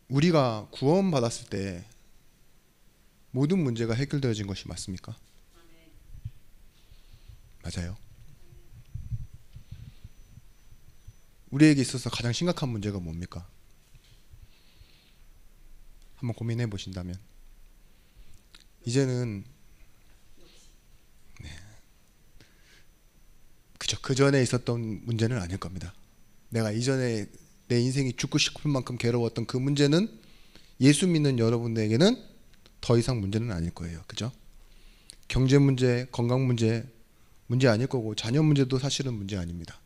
우리가 구원받았을 때 모든 문제가 해결되어진 것이 맞습니까? 맞아요. 우리에게 있어서 가장 심각한 문제가 뭡니까? 한번 고민해 보신다면 이제는 그죠. 그 전에 있었던 문제는 아닐 겁니다. 내가 이전에 내 인생이 죽고 싶을 만큼 괴로웠던 그 문제는 예수 믿는 여러분에게는 더 이상 문제는 아닐 거예요. 그죠? 경제 문제, 건강 문제, 문제 아닐 거고 자녀 문제도 사실은 문제 아닙니다.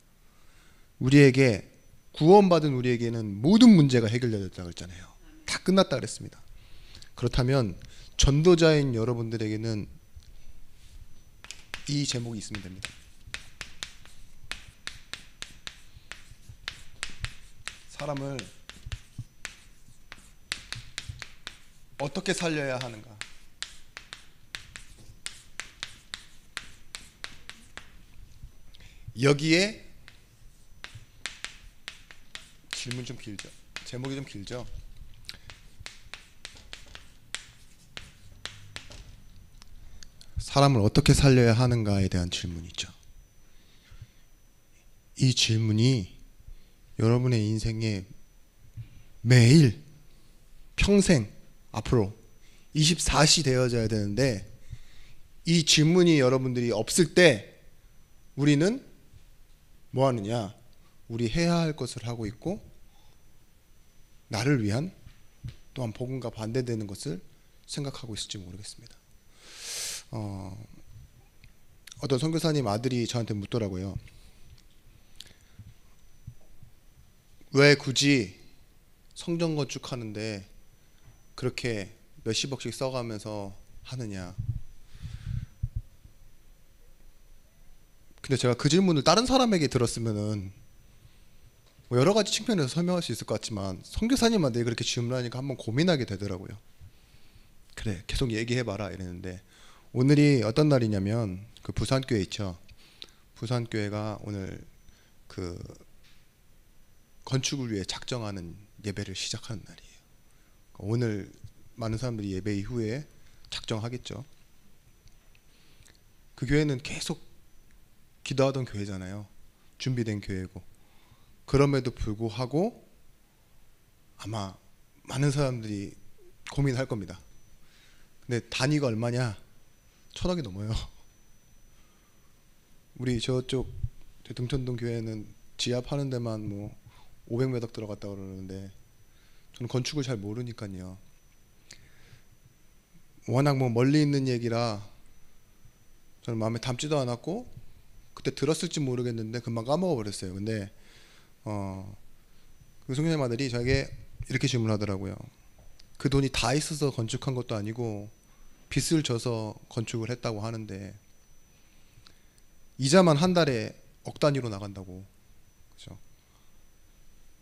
우리에게 구원받은 우리에게는 모든 문제가 해결되었다고 했잖아요. 다 끝났다 그랬습니다. 그렇다면 전도자인 여러분들에게는 이 제목이 있으면 됩니다. 사람을 어떻게 살려야 하는가? 여기에 질문 좀 길죠. 제목이 좀 길죠. 사람을 어떻게 살려야 하는가에 대한 질문이죠. 이 질문이 여러분의 인생에 매일 평생 앞으로 24시 되어져야 되는데 이 질문이 여러분들이 없을 때 우리는 뭐 하느냐? 우리 해야 할 것을 하고 있고 나를 위한 또한 복음과 반대되는 것을 생각하고 있을지 모르겠습니다. 어떤 선교사님 아들이 저한테 묻더라고요. 왜 굳이 성전 건축하는데 그렇게 몇십억씩 써가면서 하느냐. 근데 제가 그 질문을 다른 사람에게 들었으면은 뭐 여러 가지 측면에서 설명할 수 있을 것 같지만 선교사님한테 그렇게 질문하니까 한번 고민하게 되더라고요. 그래, 계속 얘기해봐라 이랬는데 오늘이 어떤 날이냐면 그 부산교회 있죠. 부산교회가 오늘 그 건축을 위해 작정하는 예배를 시작하는 날이에요. 오늘 많은 사람들이 예배 이후에 작정하겠죠. 그 교회는 계속 기도하던 교회잖아요. 준비된 교회고. 그럼에도 불구하고 아마 많은 사람들이 고민할 겁니다. 근데 단위가 얼마냐? 1,000억이 넘어요. 우리 저쪽 등촌동 교회는 지하 파는 데만 뭐 500매덕 들어갔다고 그러는데 저는 건축을 잘 모르니까요. 워낙 뭐 멀리 있는 얘기라 저는 마음에 담지도 않았고 그때 들었을지 모르겠는데 금방 까먹어 버렸어요. 근데 그 성교사님 아들이 저에게 이렇게 질문하더라고요. 그 돈이 다 있어서 건축한 것도 아니고 빚을 져서 건축을 했다고 하는데 이자만 한 달에 억 단위로 나간다고. 그렇죠?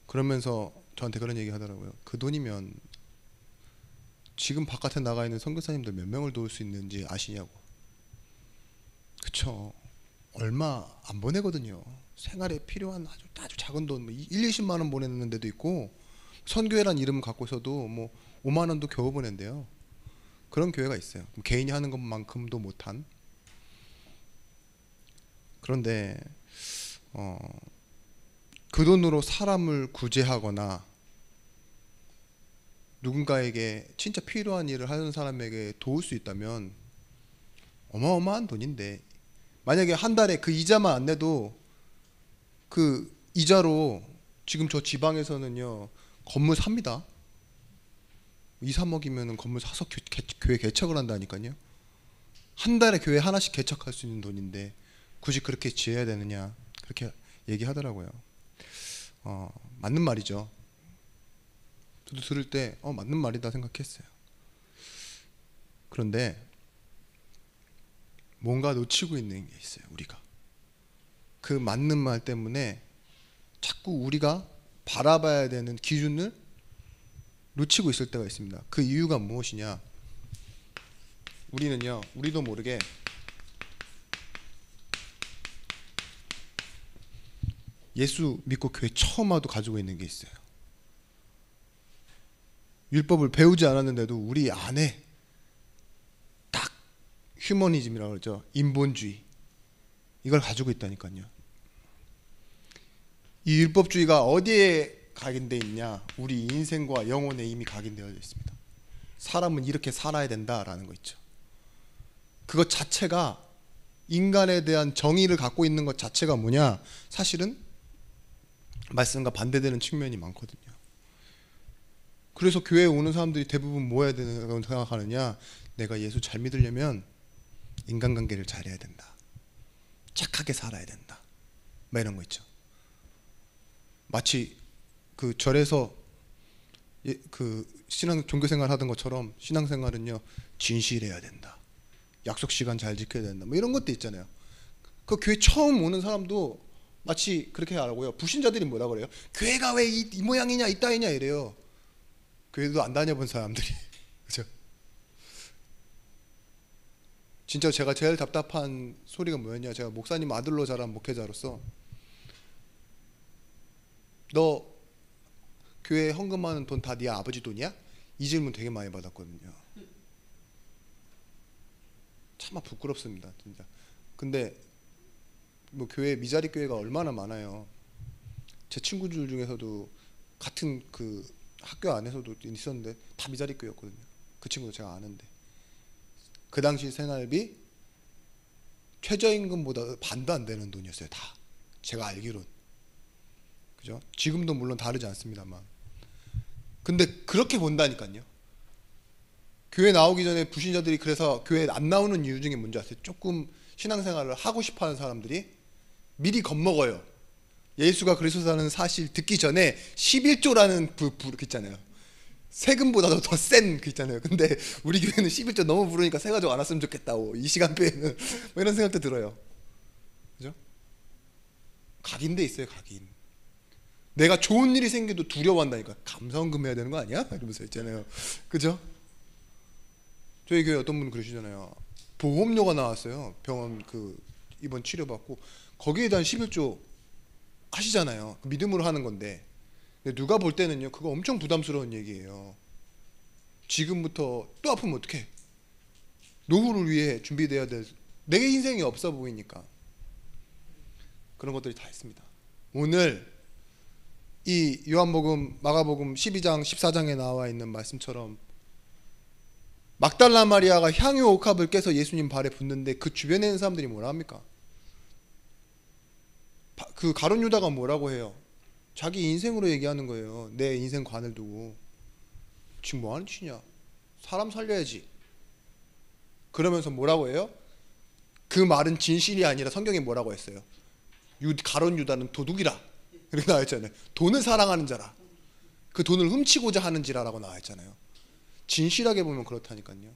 그러면서 저한테 그런 얘기 하더라고요. 그 돈이면 지금 바깥에 나가 있는 선교사님들 몇 명을 도울 수 있는지 아시냐고. 그쵸? 얼마 안 보내거든요. 생활에 필요한 아주 작은 돈, 뭐 1, 20만 원 보내는 데도 있고 선교회란 이름을 갖고서도 뭐 5만 원도 겨우 보낸대요. 그런 교회가 있어요. 개인이 하는 것만큼도 못한. 그런데 그 돈으로 사람을 구제하거나 누군가에게 진짜 필요한 일을 하는 사람에게 도울 수 있다면 어마어마한 돈인데 만약에 한 달에 그 이자만 안 내도 그 이자로 지금 저 지방에서는요 건물 삽니다. 2, 3억이면 건물 사서 교회 개척을 한다니까요. 한 달에 교회 하나씩 개척할 수 있는 돈인데 굳이 그렇게 지어야 되느냐 그렇게 얘기하더라고요. 맞는 말이죠. 저도 들을 때 맞는 말이다 생각했어요. 그런데 뭔가 놓치고 있는 게 있어요. 우리가 그 맞는 말 때문에 자꾸 우리가 바라봐야 되는 기준을 놓치고 있을 때가 있습니다. 그 이유가 무엇이냐? 우리는요 우리도 모르게 예수 믿고 교회 처음 와도 가지고 있는 게 있어요. 율법을 배우지 않았는데도 우리 안에 딱 휴머니즘이라고 그러죠. 인본주의. 이걸 가지고 있다니까요. 이 율법주의가 어디에 각인되어 있냐? 우리 인생과 영혼에 이미 각인되어 있습니다. 사람은 이렇게 살아야 된다라는 거 있죠. 그것 자체가 인간에 대한 정의를 갖고 있는 것 자체가 뭐냐? 사실은 말씀과 반대되는 측면이 많거든요. 그래서 교회에 오는 사람들이 대부분 뭐 해야 되는 생각하느냐? 내가 예수 잘 믿으려면 인간관계를 잘해야 된다. 착하게 살아야 된다. 막 이런 거 있죠. 마치 그 절에서 그 신앙 종교생활 하던 것처럼 신앙생활은요 진실해야 된다. 약속 시간 잘 지켜야 된다. 뭐 이런 것도 있잖아요. 그 교회 처음 오는 사람도 마치 그렇게 하라고요. 불신자들이 뭐라 그래요? 교회가 왜 이 모양이냐 이 따위냐 이래요. 교회도 안 다녀본 사람들이 그죠? 진짜 제가 제일 답답한 소리가 뭐였냐? 제가 목사님 아들로 자란 목회자로서 너 교회 헌금하는 돈 다 네 아버지 돈이야? 이 질문 되게 많이 받았거든요. 참 부끄럽습니다, 진짜. 근데 뭐 교회 미자리 교회가 얼마나 많아요. 제 친구들 중에서도 같은 그 학교 안에서도 있었는데 다 미자리 교회였거든요. 그 친구도 제가 아는데 그 당시 생활비 최저임금보다 반도 안 되는 돈이었어요. 다 제가 알기론. 그죠? 지금도 물론 다르지 않습니다만. 근데 그렇게 본다니까요. 교회 나오기 전에 불신자들이 그래서 교회 안 나오는 이유 중에 뭔지 아세요? 조금 신앙생활을 하고 싶어하는 사람들이 미리 겁먹어요. 예수가 그리스도라는 사실 듣기 전에 11조라는 그 있잖아요. 세금보다도 더 센 그 있잖아요. 근데 우리 교회는 11조 너무 부르니까 세 가족 안 왔으면 좋겠다고 이 시간대에는 뭐 이런 생각도 들어요. 그죠? 각인돼 있어요. 각인. 내가 좋은 일이 생겨도 두려워한다니까. 감사원금 해야 되는 거 아니야? 이러면서 있잖아요. 그죠? 저희 교회 어떤 분 그러시잖아요. 보험료가 나왔어요. 병원 그 입원 치료받고 거기에 대한 11조 하시잖아요. 믿음으로 하는 건데. 근데 누가 볼 때는요. 그거 엄청 부담스러운 얘기예요. 지금부터 또 아프면 어떡해? 노후를 위해 준비돼야 될 내 인생이 없어 보이니까. 그런 것들이 다 있습니다. 오늘 이 요한복음, 마가복음 12장, 14장에 나와 있는 말씀처럼 막달라 마리아가 향유 옥합을 깨서 예수님 발에 붓는데 그 주변에 있는 사람들이 뭐라 합니까? 그 가룟 유다가 뭐라고 해요? 자기 인생으로 얘기하는 거예요. 내 인생관을 두고. 지금 뭐 하는 짓이냐? 사람 살려야지. 그러면서 뭐라고 해요? 그 말은 진실이 아니라 성경에 뭐라고 했어요? 가룟 유다는 도둑이라. 이렇게 나와 있잖아요. 돈을 사랑하는 자라. 그 돈을 훔치고자 하는 지라라고 나와 있잖아요. 진실하게 보면 그렇다니까요.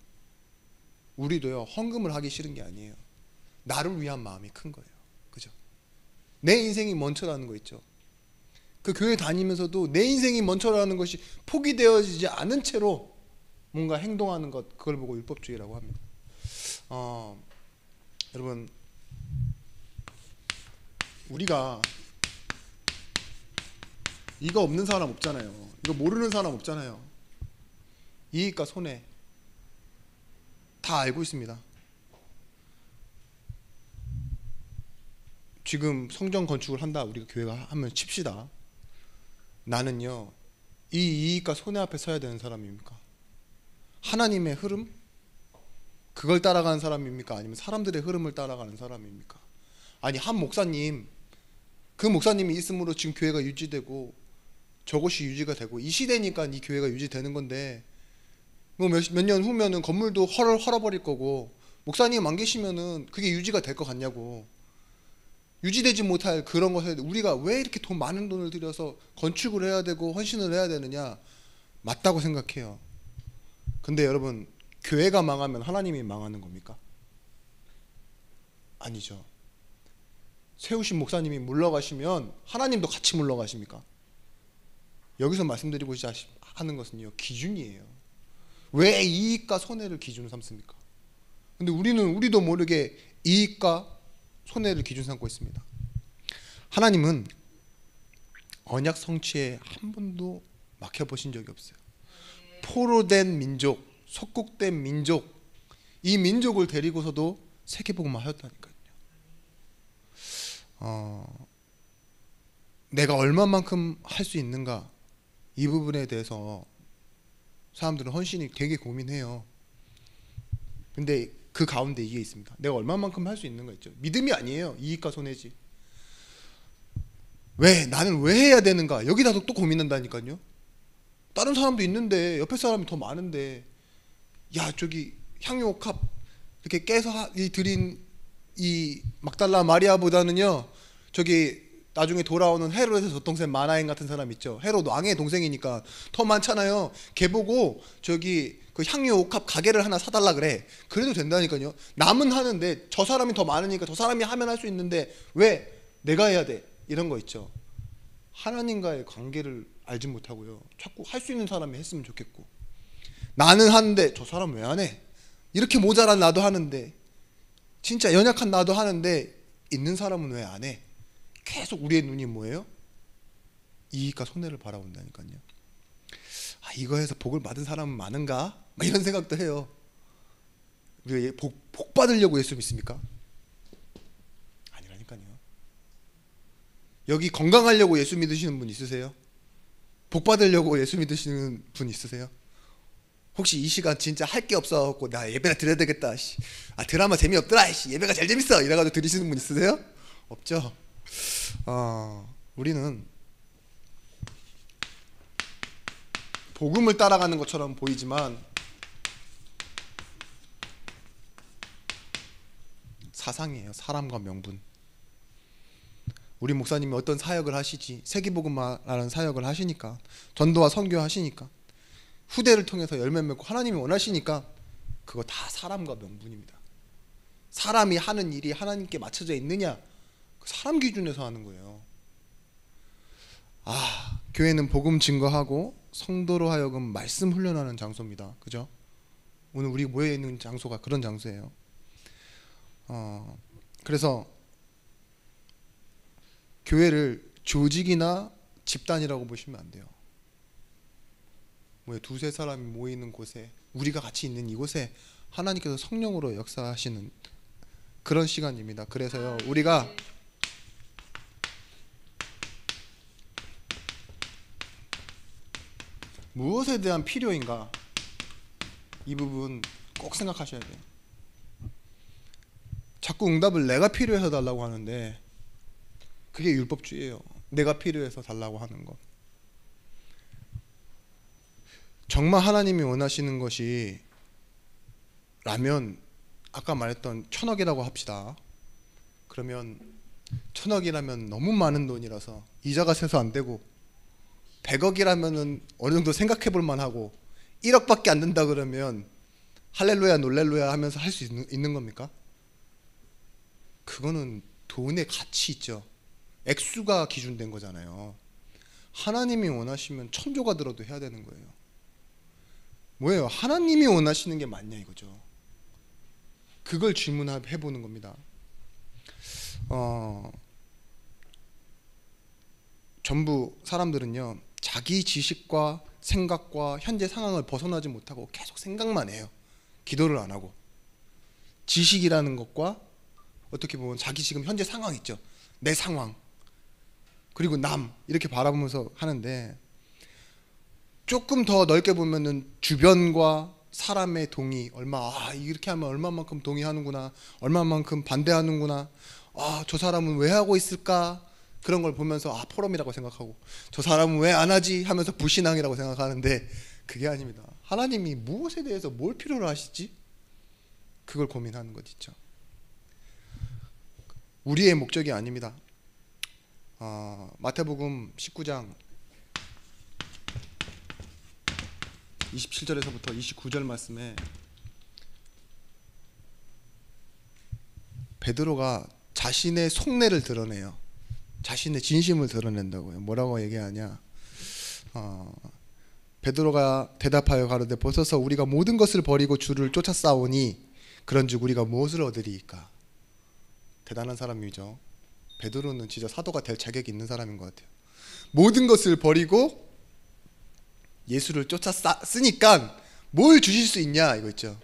우리도요 헌금을 하기 싫은 게 아니에요. 나를 위한 마음이 큰 거예요. 그죠? 내 인생이 먼저라는 거 있죠. 그 교회 다니면서도 내 인생이 먼저라는 것이 포기되어지지 않은 채로 뭔가 행동하는 것, 그걸 보고 율법주의라고 합니다. 여러분, 우리가 이거 없는 사람 없잖아요. 이거 모르는 사람 없잖아요. 이익과 손해 다 알고 있습니다. 지금 성전 건축을 한다 우리가 교회가 하면 칩시다. 나는요 이 이익과 손해 앞에 서야 되는 사람입니까? 하나님의 흐름? 그걸 따라가는 사람입니까? 아니면 사람들의 흐름을 따라가는 사람입니까? 아니 한 목사님, 그 목사님이 있음으로 지금 교회가 유지되고 저것이 유지가 되고 이 시대니까 이 교회가 유지되는 건데 뭐 몇 년 후면은 건물도 헐어버릴 거고 목사님 안 계시면은 그게 유지가 될 것 같냐고. 유지되지 못할 그런 것에 우리가 왜 이렇게 많은 돈을 들여서 건축을 해야 되고 헌신을 해야 되느냐? 맞다고 생각해요. 근데 여러분, 교회가 망하면 하나님이 망하는 겁니까? 아니죠. 세우신 목사님이 물러가시면 하나님도 같이 물러가십니까? 여기서 말씀드리고 하는 것은요, 기준이에요. 왜 이익과 손해를 기준으로 삼습니까? 근데 우리도 모르게 이익과 손해를 기준 삼고 있습니다. 하나님은 언약 성취에 한 번도 막혀보신 적이 없어요. 포로된 민족, 속국된 민족, 이 민족을 데리고서도 세계복음화 하였다니까요. 내가 얼마만큼 할 수 있는가, 이 부분에 대해서 사람들은 헌신이 되게 고민해요. 근데 그 가운데 이게 있습니다. 내가 얼마만큼 할 수 있는가 있죠. 믿음이 아니에요. 이익과 손해지. 왜? 나는 왜 해야 되는가? 여기다 또 고민한다니까요. 다른 사람도 있는데, 옆에 사람이 더 많은데, 야 저기 향유 컵 이렇게 깨서 드린 이 막달라 마리아보다는요, 저기 나중에 돌아오는 헤롯의 젖동생 마나행 같은 사람 있죠. 헤롯 왕의 동생이니까 더 많잖아요. 걔 보고 저기 그 향유 옥합 가게를 하나 사달라 그래. 그래도 된다니까요. 남은 하는데 저 사람이 더 많으니까 저 사람이 하면 할 수 있는데 왜 내가 해야 돼? 이런 거 있죠. 하나님과의 관계를 알지 못하고요. 자꾸 할 수 있는 사람이 했으면 좋겠고, 나는 하는데 저 사람 왜 안 해? 이렇게 모자란 나도 하는데, 진짜 연약한 나도 하는데 있는 사람은 왜 안 해? 계속 우리의 눈이 뭐예요? 이익과 손해를 바라본다니까요. 이거 해서 복을 받은 사람은 많은가? 막 이런 생각도 해요. 우리가 복 받으려고 예수 믿습니까? 아니라니까요. 여기 건강하려고 예수 믿으시는 분 있으세요? 복 받으려고 예수 믿으시는 분 있으세요? 혹시 이 시간 진짜 할 게 없어갖고 나 예배나 드려야 되겠다, 드라마 재미없더라, 예배가 제일 재밌어, 이래가지고 들으시는 분 있으세요? 없죠. 우리는 복음을 따라가는 것처럼 보이지만 사상이에요. 사람과 명분. 우리 목사님이 어떤 사역을 하시지, 세계복음화라는 사역을 하시니까, 전도와 선교 하시니까, 후대를 통해서 열매 맺고 하나님이 원하시니까, 그거 다 사람과 명분입니다. 사람이 하는 일이 하나님께 맞춰져 있느냐, 사람 기준에서 하는 거예요. 교회는 복음 증거하고 성도로 하여금 말씀 훈련하는 장소입니다. 그죠? 오늘 우리 모여 있는 장소가 그런 장소예요. 그래서 교회를 조직이나 집단이라고 보시면 안 돼요. 두세 사람이 모이는 곳에, 우리가 같이 있는 이곳에 하나님께서 성령으로 역사하시는 그런 시간입니다. 그래서요, 우리가 무엇에 대한 필요인가, 이 부분 꼭 생각하셔야 돼요. 자꾸 응답을 내가 필요해서 달라고 하는데 그게 율법주의예요. 내가 필요해서 달라고 하는 것. 정말 하나님이 원하시는 것이 라면, 아까 말했던 1,000억이라고 합시다. 그러면 1,000억이라면 너무 많은 돈이라서 이자가 세서 안 되고, 100억이라면은 어느 정도 생각해 볼 만하고, 1억밖에 안 된다 그러면 할렐루야 놀렐루야 하면서 할 수 있는 겁니까? 그거는 돈의 가치 있죠. 액수가 기준된 거잖아요. 하나님이 원하시면 1,000조가 들어도 해야 되는 거예요. 뭐예요? 하나님이 원하시는 게 맞냐 이거죠. 그걸 질문해 보는 겁니다. 전부 사람들은요, 자기 지식과 생각과 현재 상황을 벗어나지 못하고 계속 생각만 해요. 기도를 안 하고. 지식이라는 것과 어떻게 보면 자기 지금 현재 상황 있죠. 내 상황, 그리고 남, 이렇게 바라보면서 하는데, 조금 더 넓게 보면은 주변과 사람의 동의, 이렇게 하면 얼마만큼 동의하는구나, 얼마만큼 반대하는구나, 저 사람은 왜 하고 있을까, 그런 걸 보면서 포럼이라고 생각하고, 저 사람은 왜 안 하지 하면서 불신앙이라고 생각하는데, 그게 아닙니다. 하나님이 무엇에 대해서 뭘 필요로 하시지? 그걸 고민하는 것 있죠. 우리의 목적이 아닙니다. 마태복음 19장 27절에서부터 29절 말씀에 베드로가 자신의 속내를 드러내요. 자신의 진심을 드러낸다고요. 뭐라고 얘기하냐? 베드로가 대답하여 가로되 보소서 우리가 모든 것을 버리고 주를 쫓아 싸우니 그런즉 우리가 무엇을 얻으리이까? 대단한 사람이죠. 베드로는 진짜 사도가 될 자격이 있는 사람인 것 같아요. 모든 것을 버리고 예수를 쓰니까 뭘 주실 수 있냐 이거 있죠.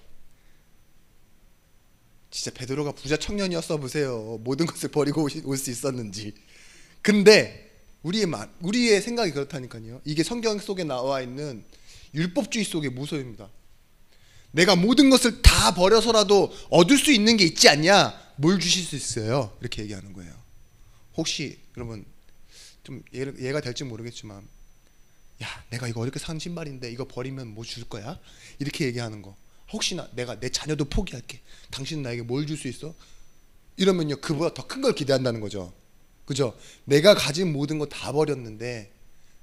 진짜 베드로가 부자 청년이었어 보세요. 모든 것을 버리고 올 수 있었는지. 근데 우리의 생각이 그렇다니까요. 이게 성경 속에 나와 있는 율법주의 속의 모습입니다. 내가 모든 것을 다 버려서라도 얻을 수 있는 게 있지 않냐? 뭘 주실 수 있어요? 이렇게 얘기하는 거예요. 혹시 여러분 좀 이해가 될지 모르겠지만, 야, 내가 이거 어렵게 산 신발인데 이거 버리면 뭐 줄 거야? 이렇게 얘기하는 거. 혹시나 내가 내 자녀도 포기할게. 당신은 나에게 뭘 줄 수 있어? 이러면요, 그보다 더 큰 걸 기대한다는 거죠. 그죠? 내가 가진 모든 거 다 버렸는데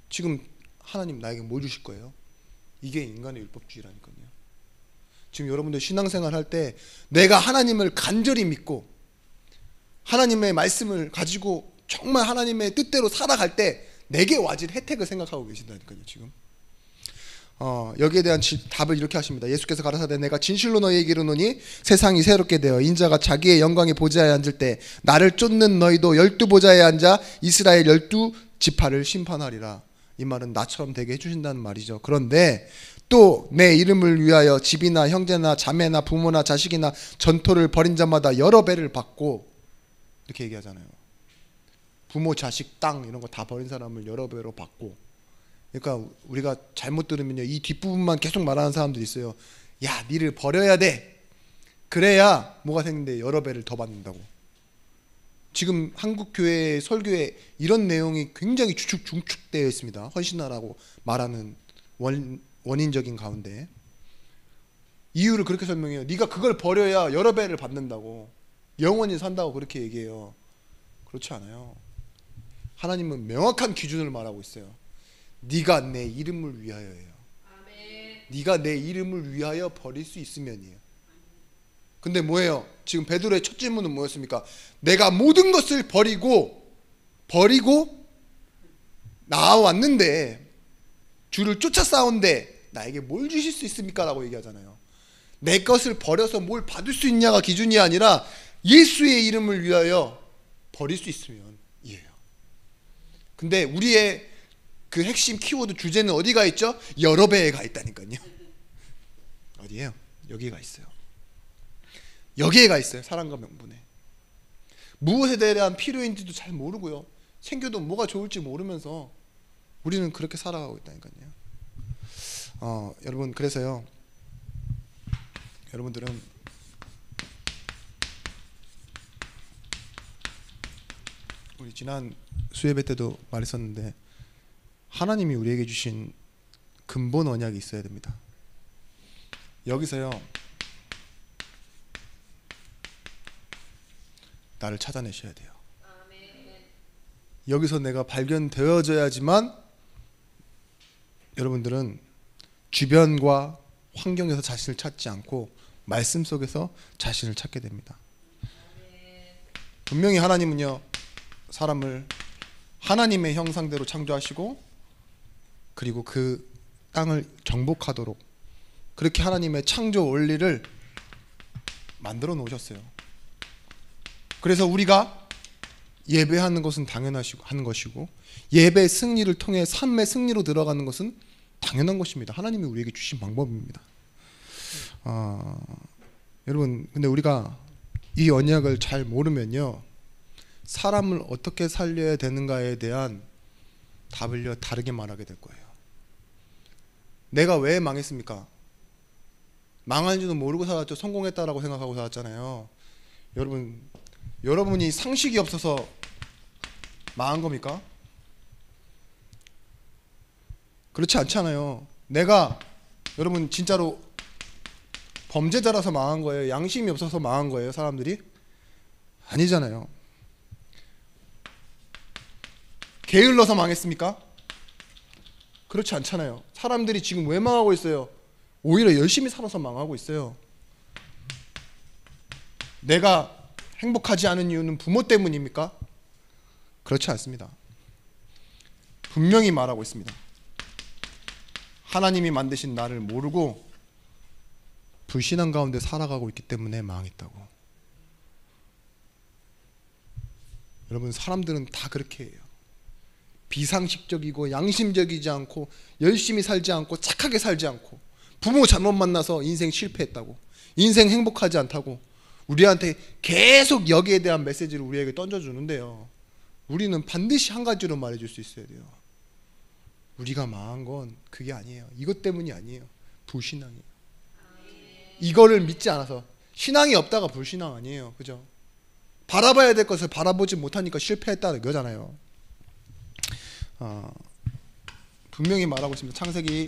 지금 하나님 나에게 뭘 주실 거예요? 이게 인간의 율법주의라니까요. 지금 여러분들 신앙생활 할 때 내가 하나님을 간절히 믿고 하나님의 말씀을 가지고 정말 하나님의 뜻대로 살아갈 때 내게 와질 혜택을 생각하고 계신다니까요. 지금 여기에 대한 답을 이렇게 하십니다. 예수께서 가라사대 내가 진실로 너희에게 이르노니 세상이 새롭게 되어 인자가 자기의 영광의 보좌에 앉을 때 나를 쫓는 너희도 12보좌에 앉아 이스라엘 12지파를 심판하리라. 이 말은 나처럼 되게 해주신다는 말이죠. 그런데 또 내 이름을 위하여 집이나 형제나 자매나 부모나 자식이나 전토를 벌인 자마다 여러 배를 받고, 이렇게 얘기하잖아요. 부모, 자식, 땅 이런 거 다 버린 사람을 여러 배로 받고. 그러니까 우리가 잘못 들으면요, 이 뒷부분만 계속 말하는 사람들이 있어요. 야, 니를 버려야 돼. 그래야 뭐가 생긴데 여러 배를 더 받는다고. 지금 한국교회 설교에 이런 내용이 굉장히 중축되어 있습니다. 헌신하라고 말하는 원인적인 가운데 이유를 그렇게 설명해요. 네가 그걸 버려야 여러 배를 받는다고, 영원히 산다고 그렇게 얘기해요. 그렇지 않아요. 하나님은 명확한 기준을 말하고 있어요. 네가 내 이름을 위하여예요. 네가 내 이름을 위하여 버릴 수 있으면이에요. 근데 뭐예요? 지금 베드로의 첫 질문은 뭐였습니까? 내가 모든 것을 버리고 나왔는데 주를 쫓아 싸운데 나에게 뭘 주실 수 있습니까? 라고 얘기하잖아요. 내 것을 버려서 뭘 받을 수 있냐가 기준이 아니라 예수의 이름을 위하여 버릴 수 있으면 이에요. 근데 우리의 그 핵심 키워드 주제는 어디가 있죠? 여러 배에 가 있다니까요. 어디에요? 여기에 있어요. 여기에 가 있어요. 사랑과 명분에. 무엇에 대한 필요인지도 잘 모르고요, 생겨도 뭐가 좋을지 모르면서 우리는 그렇게 살아가고 있다니까요. 여러분, 그래서요, 여러분들은 우리 지난 수예배 때도 말했었는데 하나님이 우리에게 주신 근본 언약이 있어야 됩니다. 여기서요, 나를 찾아내셔야 돼요. 여기서 내가 발견되어져야지만 여러분들은 주변과 환경에서 자신을 찾지 않고 말씀 속에서 자신을 찾게 됩니다. 분명히 하나님은요, 사람을 하나님의 형상대로 창조하시고 그리고 그 땅을 정복하도록 그렇게 하나님의 창조 원리를 만들어 놓으셨어요. 그래서 우리가 예배하는 것은 하는 것이고 예배의 승리를 통해 삶의 승리로 들어가는 것은 당연한 것입니다. 하나님이 우리에게 주신 방법입니다. 여러분, 근데 우리가 이 언약을 잘 모르면요, 사람을 어떻게 살려야 되는가에 대한 답을 다르게 말하게 될 거예요. 내가 왜 망했습니까? 망한지도 모르고 살았죠. 성공했다라고 생각하고 살았잖아요. 여러분이 상식이 없어서 망한 겁니까? 그렇지 않잖아요. 여러분 진짜로 범죄자라서 망한 거예요? 양심이 없어서 망한 거예요, 사람들이? 아니잖아요. 게을러서 망했습니까? 그렇지 않잖아요. 사람들이 지금 왜 망하고 있어요? 오히려 열심히 살아서 망하고 있어요. 내가 행복하지 않은 이유는 부모 때문입니까? 그렇지 않습니다. 분명히 말하고 있습니다. 하나님이 만드신 나를 모르고 불신앙 가운데 살아가고 있기 때문에 망했다고. 여러분, 사람들은 다 그렇게 해요. 비상식적이고 양심적이지 않고 열심히 살지 않고 착하게 살지 않고 부모 잘못 만나서 인생 실패했다고, 인생 행복하지 않다고 우리한테 계속 여기에 대한 메시지를 우리에게 던져주는데요, 우리는 반드시 한 가지로 말해줄 수 있어야 돼요. 우리가 망한 건 그게 아니에요. 이것 때문이 아니에요. 불신앙이에요. 이거를 믿지 않아서. 신앙이 없다가 불신앙 아니에요. 그죠? 바라봐야 될 것을 바라보지 못하니까 실패했다는 거잖아요. 분명히 말하고 있습니다. 창세기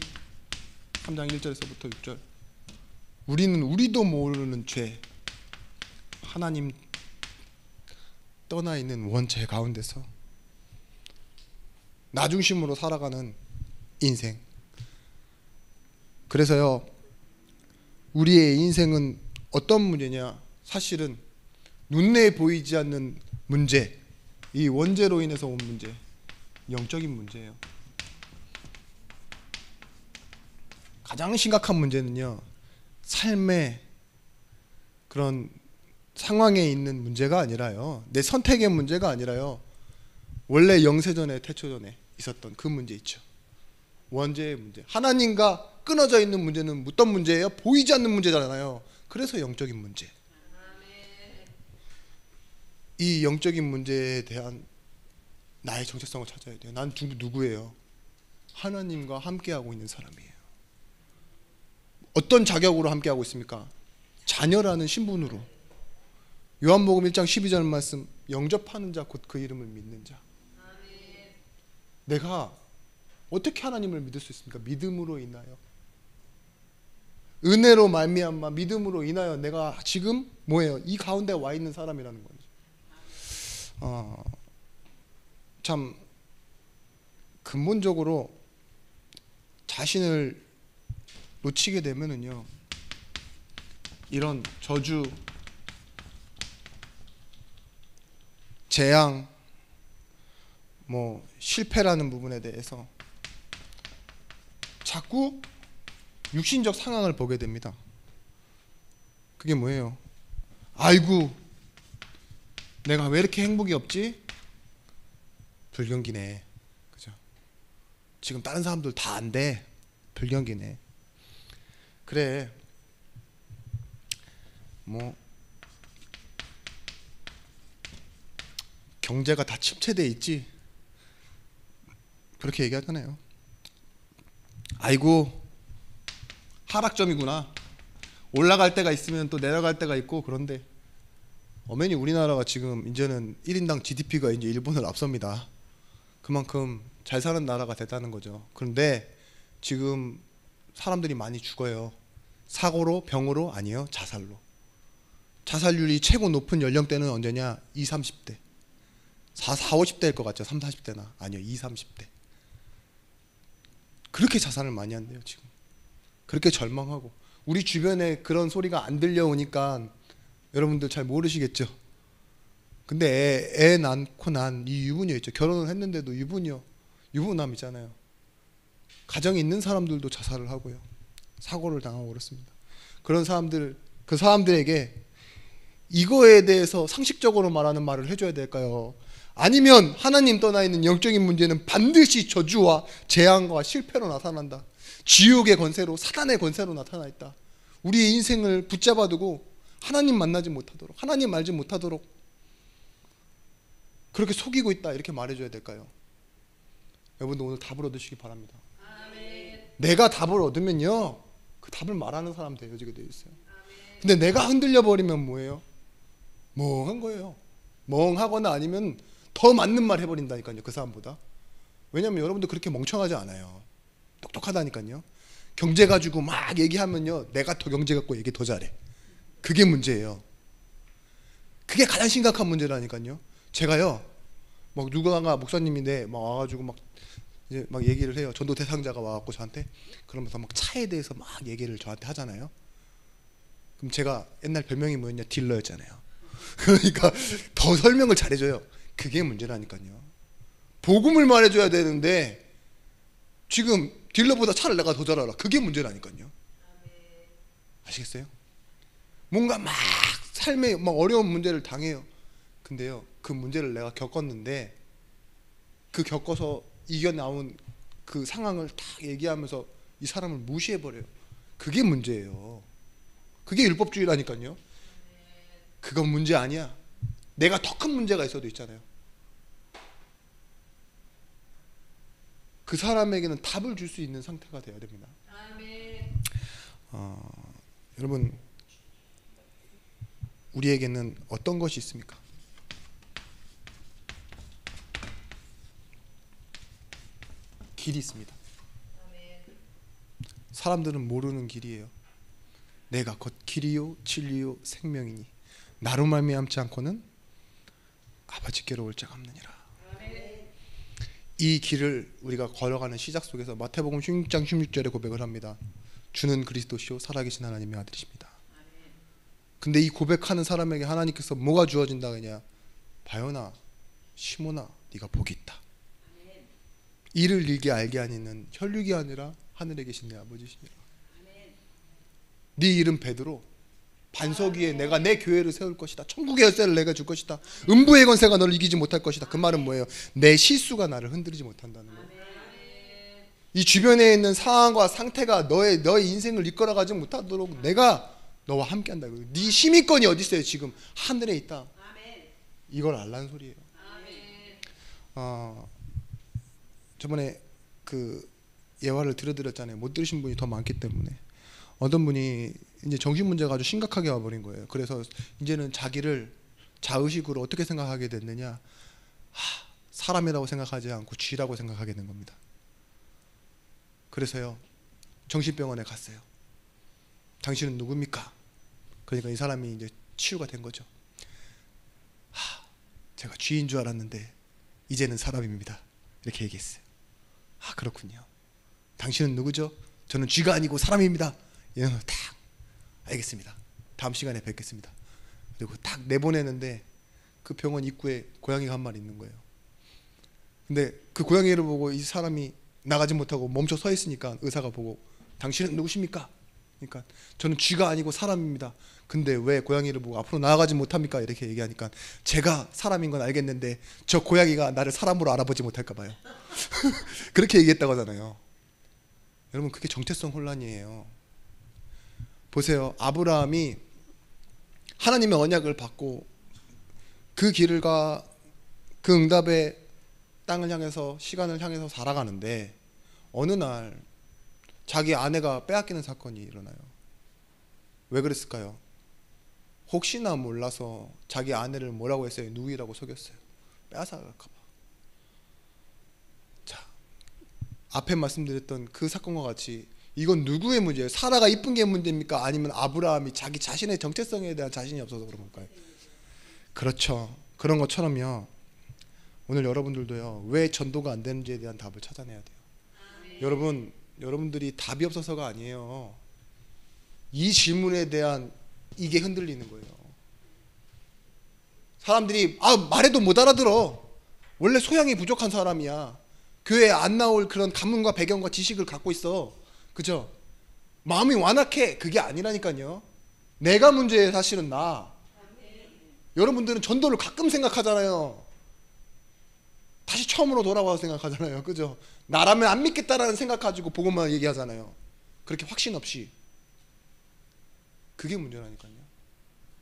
3장 1절에서부터 6절. 우리는 우리도 모르는 죄, 하나님 떠나 있는 원죄 가운데서 나 중심으로 살아가는 인생. 그래서요, 우리의 인생은 어떤 문제냐? 사실은 눈에 보이지 않는 문제, 이 원죄로 인해서 온 문제, 영적인 문제예요. 가장 심각한 문제는요, 삶의 그런 상황에 있는 문제가 아니라요, 내 선택의 문제가 아니라요, 원래 영세전에 태초전에 있었던 그 문제 있죠. 원죄의 문제. 하나님과 끊어져 있는 문제는 어떤 문제예요? 보이지 않는 문제잖아요. 그래서 영적인 문제. 이 영적인 문제에 대한 나의 정체성을 찾아야 돼요. 난 누구예요? 하나님과 함께하고 있는 사람이에요. 어떤 자격으로 함께하고 있습니까? 자녀라는 신분으로. 요한복음 1장 12절 말씀, 영접하는 자 곧 그 이름을 믿는 자. 내가 어떻게 하나님을 믿을 수 있습니까? 믿음으로 인하여. 은혜로 말미암아 믿음으로 인하여 내가 지금 뭐예요? 이 가운데 와 있는 사람이라는 거죠. 참 근본적으로 자신을 놓치게 되면은요, 이런 저주, 재앙, 실패라는 부분에 대해서 자꾸 육신적 상황을 보게 됩니다. 그게 뭐예요? 아이고, 내가 왜 이렇게 행복이 없지? 불경기네. 그죠? 지금 다른 사람들 다 안 돼. 불경기네. 그래. 경제가 다 침체돼 있지. 그렇게 얘기하잖아요. 아이고, 하락점이구나. 올라갈 때가 있으면 또 내려갈 때가 있고. 그런데 어머니 우리나라가 지금 이제는 1인당 GDP가 이제 일본을 앞섭니다. 그만큼 잘 사는 나라가 됐다는 거죠. 그런데 지금 사람들이 많이 죽어요. 사고로, 병으로, 아니요, 자살로. 자살률이 최고 높은 연령대는 언제냐? 20, 30대. 40, 50대일 것 같죠? 30, 40대나. 아니요, 20, 30대. 그렇게 자살을 많이 한대요, 지금. 그렇게 절망하고. 우리 주변에 그런 소리가 안 들려오니까 여러분들 잘 모르시겠죠? 근데 애 낳고 난 이 유부녀 있죠? 결혼을 했는데도 유부남이잖아요. 가정에 있는 사람들도 자살을 하고요. 사고를 당하고 그렇습니다. 그런 사람들, 그 사람들에게 이거에 대해서 상식적으로 말하는 말을 해줘야 될까요? 아니면 하나님 떠나 있는 영적인 문제는 반드시 저주와 재앙과 실패로 나타난다. 지옥의 권세로, 사단의 권세로 나타나 있다. 우리의 인생을 붙잡아 두고 하나님 만나지 못하도록, 하나님 알지 못하도록 그렇게 속이고 있다, 이렇게 말해줘야 될까요? 여러분들 오늘 답을 얻으시기 바랍니다. 아멘. 내가 답을 얻으면요, 그 답을 말하는 사람 되어지게 되어 있어요. 아멘. 근데 내가 흔들려 버리면 뭐예요? 멍한 거예요. 멍하거나 아니면 더 맞는 말 해버린다니까요, 그 사람보다. 왜냐면 여러분들 그렇게 멍청하지 않아요. 똑똑하다니까요. 경제 가지고 막 얘기하면요, 내가 더 경제 갖고 얘기 더 잘해. 그게 문제예요. 그게 가장 심각한 문제라니까요. 제가요, 막 누군가 목사님인데 막 와가지고 막 이제 막 얘기를 해요. 전도 대상자가 와갖고 저한테 그러면서 막 차에 대해서 막 얘기를 저한테 하잖아요. 그럼 제가 옛날 별명이 뭐였냐? 딜러였잖아요. 그러니까 더 설명을 잘해줘요. 그게 문제라니까요. 복음을 말해줘야 되는데 지금 딜러보다 차를 내가 더 잘 알아. 그게 문제라니까요. 아시겠어요? 뭔가 막 삶에 막 어려운 문제를 당해요. 근데요, 그 문제를 내가 겪었는데 그 겪어서 이겨나온 그 상황을 딱 얘기하면서 이 사람을 무시해버려요. 그게 문제예요. 그게 율법주의라니까요. 그건 문제 아니야. 내가 더 큰 문제가 있어도 있잖아요. 그 사람에게는 답을 줄 수 있는 상태가 돼야 됩니다. 여러분, 우리에게는 어떤 것이 있습니까? 길이 있습니다. 사람들은 모르는 길이에요. 내가 곧 길이요 진리요 생명이니 나로 말미암지 않고는 아버지께로 올 자가 없느니라. 이 길을 우리가 걸어가는 시작 속에서 마태복음 16장 16절에 고백을 합니다. 주는 그리스도시요 살아계신 하나님의 아들이십니다. 근데 이 고백하는 사람에게 하나님께서 뭐가 주어진다 그냐? 바요나 시몬아 네가 복이 있다. 이를 일게 알게 하니는 혈육이 아니라 하늘에 계신 내 아버지시니라. 네 이름 베드로, 반석 위에 내가 내 교회를 세울 것이다. 천국의 열쇠를 내가 줄 것이다. 음부의 권세가 너를 이기지 못할 것이다. 그 말은 뭐예요? 내 실수가 나를 흔들리지 못한다는 거예요. 이 주변에 있는 상황과 상태가 너의 인생을 이끌어가지 못하도록 내가 너와 함께한다. 네 심의권이 어디 있어요? 지금 하늘에 있다. 이걸 알라는 소리예요. 저번에 그 예화를 들려드렸잖아요. 못 들으신 분이 더 많기 때문에 어떤 분이 이제 정신 문제가 아주 심각하게 와버린 거예요. 그래서 이제는 자기를 자의식으로 어떻게 생각하게 됐느냐? 사람이라고 생각하지 않고 쥐라고 생각하게 된 겁니다. 그래서요 정신병원에 갔어요. 당신은 누굽니까? 그러니까 이 사람이 이제 치유가 된 거죠. 제가 쥐인 줄 알았는데 이제는 사람입니다. 이렇게 얘기했어요. 그렇군요. 당신은 누구죠? 저는 쥐가 아니고 사람입니다. 이런 거 딱 알겠습니다. 다음 시간에 뵙겠습니다. 그리고 딱 내보내는데 그 병원 입구에 고양이가 한 마리 있는 거예요. 근데 그 고양이를 보고 이 사람이 나가지 못하고 멈춰 서 있으니까 의사가 보고 당신은 누구십니까? 그러니까 저는 쥐가 아니고 사람입니다. 근데 왜 고양이를 보고 앞으로 나아가지 못합니까? 이렇게 얘기하니까 제가 사람인 건 알겠는데 저 고양이가 나를 사람으로 알아보지 못할까 봐요. 그렇게 얘기했다고 하잖아요. 여러분 그게 정체성 혼란이에요. 보세요. 아브라함이 하나님의 언약을 받고 그 길과 그 응답의 땅을 향해서 시간을 향해서 살아가는데 어느 날 자기 아내가 빼앗기는 사건이 일어나요. 왜 그랬을까요? 혹시나 몰라서 자기 아내를 뭐라고 했어요? 누이라고 속였어요. 빼앗아갈까 봐. 자, 앞에 말씀드렸던 그 사건과 같이 이건 누구의 문제예요? 사라가 이쁜 게 문제입니까? 아니면 아브라함이 자기 자신의 정체성에 대한 자신이 없어서 그런 걸까요? 그렇죠. 그런 것처럼요. 오늘 여러분들도요. 왜 전도가 안 되는지에 대한 답을 찾아내야 돼요. 여러분들이 답이 없어서가 아니에요. 이 질문에 대한 이게 흔들리는 거예요. 사람들이 말해도 못 알아들어. 원래 소양이 부족한 사람이야. 교회에 안 나올 그런 가문과 배경과 지식을 갖고 있어. 그죠? 마음이 완악해. 그게 아니라니까요. 내가 문제예요. 사실은 나. 여러분들은 전도를 가끔 생각하잖아요. 다시 처음으로 돌아와서 생각하잖아요. 그죠? 나라면 안 믿겠다라는 생각 가지고 복음만 얘기하잖아요. 그렇게 확신 없이. 그게 문제라니까요.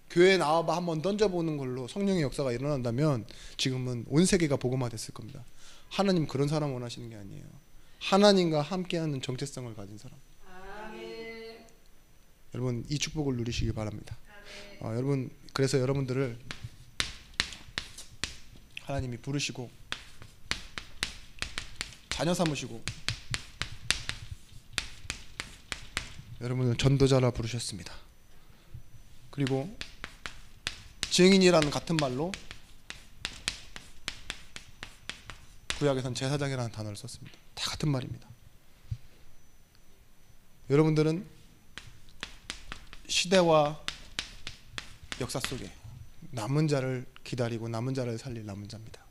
교회에 나와봐 한번 던져보는 걸로 성령의 역사가 일어난다면 지금은 온 세계가 복음화 됐을 겁니다. 하나님 그런 사람 원하시는 게 아니에요. 하나님과 함께하는 정체성을 가진 사람. 아멘. 여러분 이 축복을 누리시기 바랍니다. 여러분 그래서 여러분들을 하나님이 부르시고 자녀 삼으시고 여러분은 전도자라 부르셨습니다. 그리고 증인이라는 같은 말로 구약에선 제사장이라는 단어를 썼습니다. 다 같은 말입니다. 여러분들은 시대와 역사 속에 남은 자를 기다리고 남은 자를 살릴 남은 자입니다.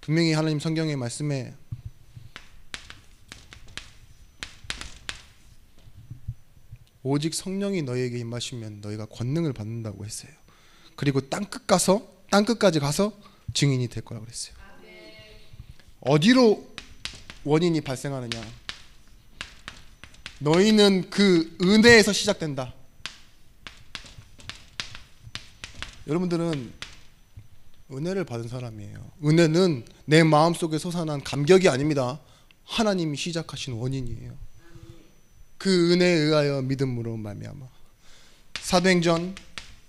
분명히 하나님 성경의 말씀에 오직 성령이 너희에게 임하시면 너희가 권능을 받는다고 했어요. 그리고 땅끝까지 가서 증인이 될 거라고 그랬어요. 어디로 원인이 발생하느냐? 너희는 그 은혜에서 시작된다. 여러분들은 은혜를 받은 사람이에요. 은혜는 내 마음속에 솟아난 감격이 아닙니다. 하나님이 시작하신 원인이에요. 그 은혜에 의하여 믿음으로 말미암아. 사도행전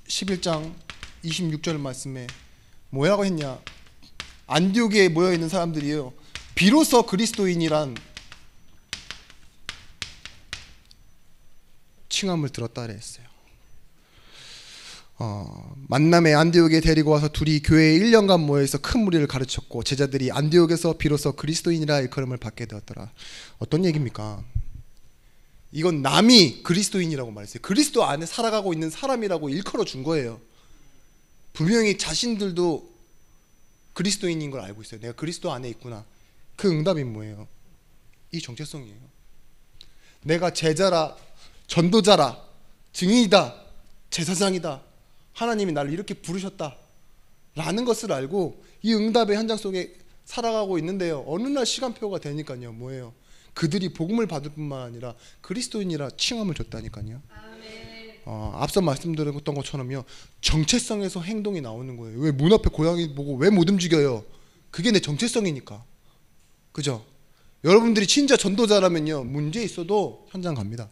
11장 26절 말씀에 뭐라고 했냐? 안디옥에 모여있는 사람들이요, 비로소 그리스도인이란 칭함을 들었다 그랬어요. 만남에 안디옥에 데리고 와서 둘이 교회에 1년간 모여서 큰 무리를 가르쳤고 제자들이 안디옥에서 비로소 그리스도인이라 일컬음을 받게 되었더라. 어떤 얘기입니까? 이건 남이 그리스도인이라고 말했어요. 그리스도 안에 살아가고 있는 사람이라고 일컬어 준 거예요. 분명히 자신들도 그리스도인인 걸 알고 있어요. 내가 그리스도 안에 있구나. 그 응답이 뭐예요? 이 정체성이에요. 내가 제자라, 전도자라, 증인이다, 제사장이다, 하나님이 나를 이렇게 부르셨다 라는 것을 알고 이 응답의 현장 속에 살아가고 있는데요, 어느 날 시간표가 되니까요, 뭐예요? 그들이 복음을 받을 뿐만 아니라 그리스도인이라 칭함을 줬다니까요. 앞서 말씀드렸던 것처럼요, 정체성에서 행동이 나오는 거예요. 왜 문 앞에 고양이 보고 왜 못 움직여요? 그게 내 정체성이니까. 그죠? 여러분들이 진짜 전도자라면요, 문제 있어도 현장 갑니다.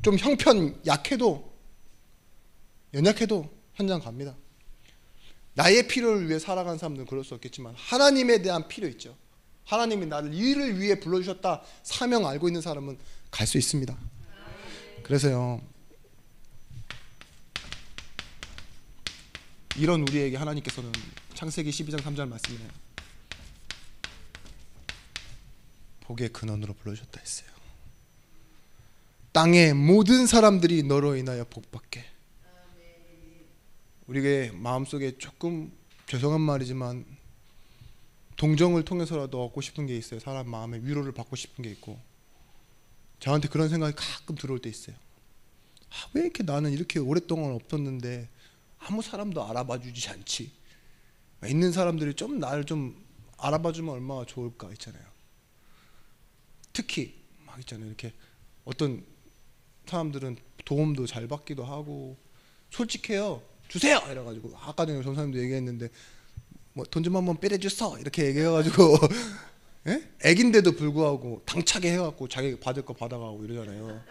좀 형편 약해도, 연약해도 현장 갑니다. 나의 필요를 위해 살아가는 사람들은 그럴 수 없겠지만 하나님에 대한 필요 있죠. 하나님이 나를 이를 위해 불러주셨다, 사명 알고 있는 사람은 갈 수 있습니다. 그래서요, 이런 우리에게 하나님께서는 창세기 12장 3절 말씀에 복의 근원으로 불러주셨다 했어요. 땅의 모든 사람들이 너로 인하여 복받게. 우리의 마음속에 조금 죄송한 말이지만 동정을 통해서라도 얻고 싶은 게 있어요. 사람 마음에 위로를 받고 싶은 게 있고, 저한테 그런 생각이 가끔 들어올 때 있어요. 왜 이렇게 나는 이렇게 오랫동안 없었는데 아무 사람도 알아봐 주지 않지? 있는 사람들이 좀 나를 좀 알아봐 주면 얼마나 좋을까 있잖아요. 특히 막 있잖아요, 이렇게 어떤 사람들은 도움도 잘 받기도 하고 솔직해요. 주세요! 이래가지고 아까 전에 전사님도 얘기했는데 뭐 돈 좀 한번 빼내주소 이렇게 얘기해가지고 예? 애긴데도 불구하고 당차게 해갖고 자기 받을 거 받아가고 이러잖아요.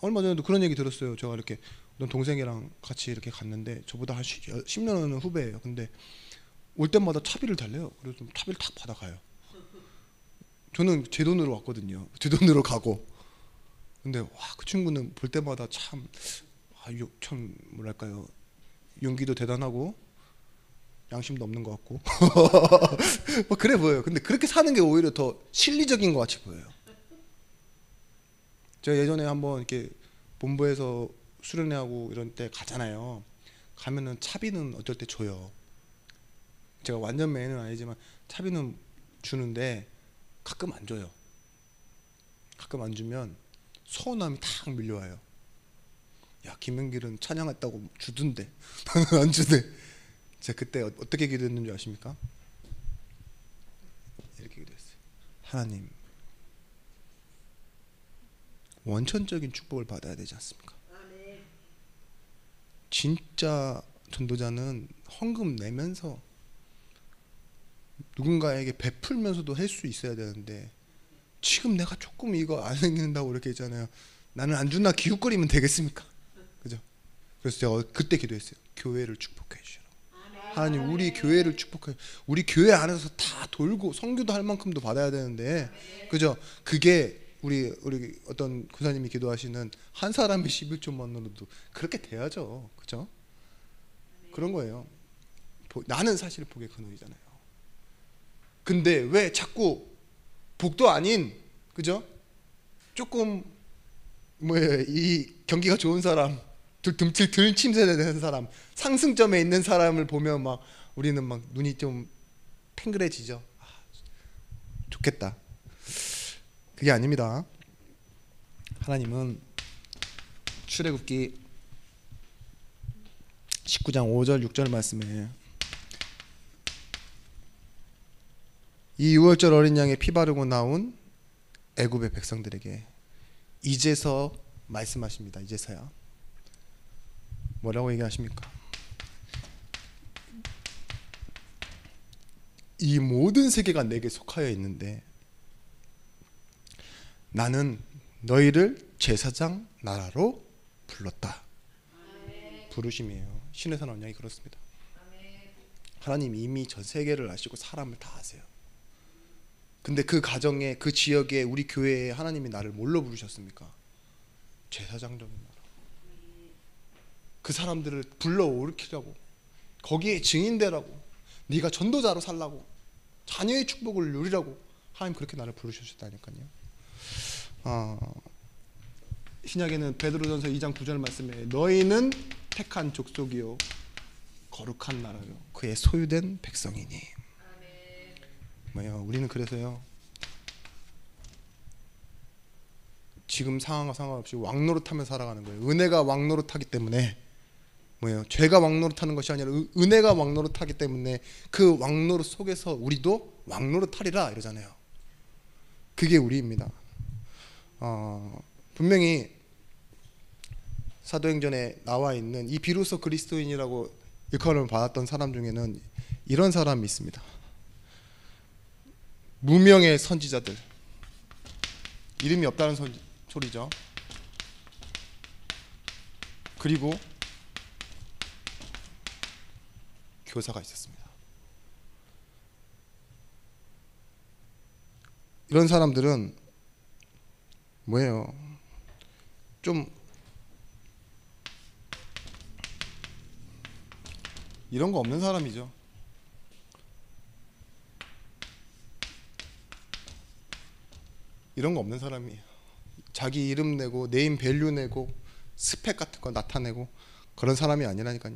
얼마 전에도 그런 얘기 들었어요. 제가 이렇게 어떤 동생이랑 같이 이렇게 갔는데 저보다 한 10년은 후배예요. 근데 올 때마다 차비를 달래요. 그래서 좀 차비를 탁 받아가요. 저는 제 돈으로 왔거든요. 제 돈으로 가고. 근데 와, 그 친구는 볼 때마다 참 뭐랄까요, 용기도 대단하고 양심도 없는 것 같고 뭐 그래 보여요. 근데 그렇게 사는 게 오히려 더 실리적인 것 같이 보여요. 제가 예전에 한번 이렇게 본부에서 수련회하고 이런 때 가잖아요. 가면은 차비는 어쩔 때 줘요. 제가 완전 매는 아니지만 차비는 주는데 가끔 안 줘요. 가끔 안 주면 서운함이 탁 밀려와요. 야, 김영길은 찬양했다고 주던데 나는 안 주네. 제가 그때 어떻게 기도했는지 아십니까? 이렇게 기도했어요. 하나님, 원천적인 축복을 받아야 되지 않습니까? 진짜 전도자는 헌금 내면서 누군가에게 베풀면서도 할 수 있어야 되는데, 지금 내가 조금 이거 안 생긴다고 이렇게 있잖아요. 나는 안 주나 기웃거리면 되겠습니까? 그죠? 그래서 제가 그때 기도했어요. 교회를 축복해 주시라. 하나님, 우리 교회를 축복해. 우리 교회 안에서 다 돌고 선교도 할 만큼도 받아야 되는데, 그죠? 그게 우리 어떤 교사님이 기도하시는 한 사람의 11조만으로도 그렇게 돼야죠. 그죠? 그런 거예요. 나는 사실 복의 근원이잖아요. 근데 왜 자꾸 복도 아닌, 그죠? 조금 뭐예요, 이 경기가 좋은 사람, 덜 침체되는 사람, 상승점에 있는 사람을 보면 막 우리는 막 눈이 좀 팽그레지죠. 좋겠다. 그게 아닙니다. 하나님은 출애굽기 19장 5절 6절 말씀에 이 유월절 어린 양의 피 바르고 나온 애굽의 백성들에게 이제서 말씀하십니다. 이제서야 뭐라고 얘기하십니까? 이 모든 세계가 내게 속하여 있는데 나는 너희를 제사장 나라로 불렀다. 부르심이에요. 신의 산 언약이 그렇습니다. 하나님 이미 전 세계를 아시고 사람을 다 아세요. 근데 그 가정에, 그 지역에, 우리 교회에 하나님이 나를 뭘로 부르셨습니까? 제사장적인 나라. 그 사람들을 불러오르키라고, 거기에 증인되라고, 네가 전도자로 살라고, 자녀의 축복을 누리라고 하나님 그렇게 나를 부르셨다니까요. 신약에는 베드로전서 2장 9절 말씀에 너희는 택한 족속이요 거룩한 나라요 그의 소유된 백성이니. 뭐예요? 우리는 그래서요 지금 상황과 상관없이 왕노릇하며 살아가는 거예요. 은혜가 왕노릇하기 때문에 뭐예요? 죄가 왕노릇하는 것이 아니라 은혜가 왕노릇하기 때문에 그 왕노릇 속에서 우리도 왕노릇하리라 이러잖아요. 그게 우리입니다. 분명히 사도행전에 나와 있는 이 비로소 그리스도인이라고 일컬음을 받았던 사람 중에는 이런 사람이 있습니다. 무명의 선지자들, 이름이 없다는 소리죠. 그리고 교사가 있었습니다. 이런 사람들은 뭐예요? 좀 이런 거 없는 사람이죠. 이런 거 없는 사람이에요. 자기 이름 내고 네임 밸류 내고 스펙 같은 거 나타내고 그런 사람이 아니라니까요.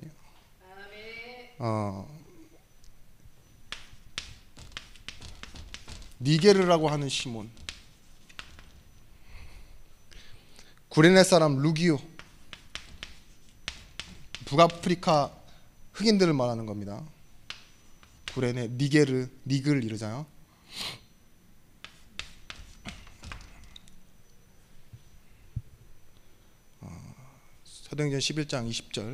니게르라고 하는 시몬, 구레네 사람 루기오, 북아프리카 흑인들을 말하는 겁니다. 구레네, 니게르, 니글 이러잖아요. 사도행전 11장 20절.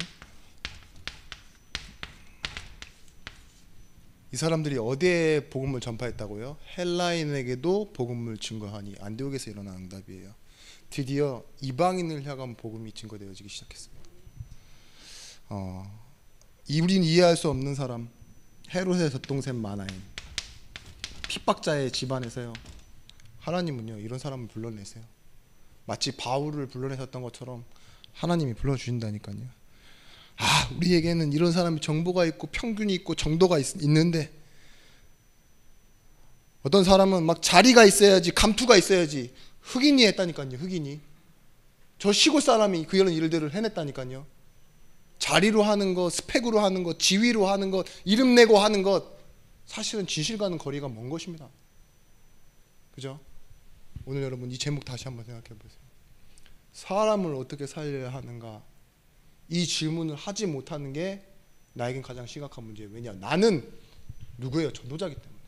이 사람들이 어디에 복음을 전파했다고요? 헬라인에게도 복음을 증거하니. 안디옥에서 일어난 응답이에요. 드디어 이방인을 향한 복음이 증거되어지기 시작했습니다. 우린 이해할 수 없는 사람, 헤롯의 젖동생 마나임, 핍박자의 집안에서요 하나님은요 이런 사람을 불러내세요. 마치 바울을 불러내셨던 것처럼 하나님이 불러주신다니까요. 우리에게는 이런 사람이 정보가 있고 평균이 있고 정도가 있는데 어떤 사람은 막 자리가 있어야지, 감투가 있어야지. 흑인이 했다니까요. 흑인이. 저 시골 사람이 그런 일들을 해냈다니까요. 자리로 하는 것, 스펙으로 하는 것, 지위로 하는 것, 이름 내고 하는 것, 사실은 진실과는 거리가 먼 것입니다. 그죠? 오늘 여러분 이 제목 다시 한번 생각해 보세요. 사람을 어떻게 살려야 하는가, 이 질문을 하지 못하는 게 나에겐 가장 심각한 문제예요. 왜냐? 나는 누구예요? 전도자이기 때문에.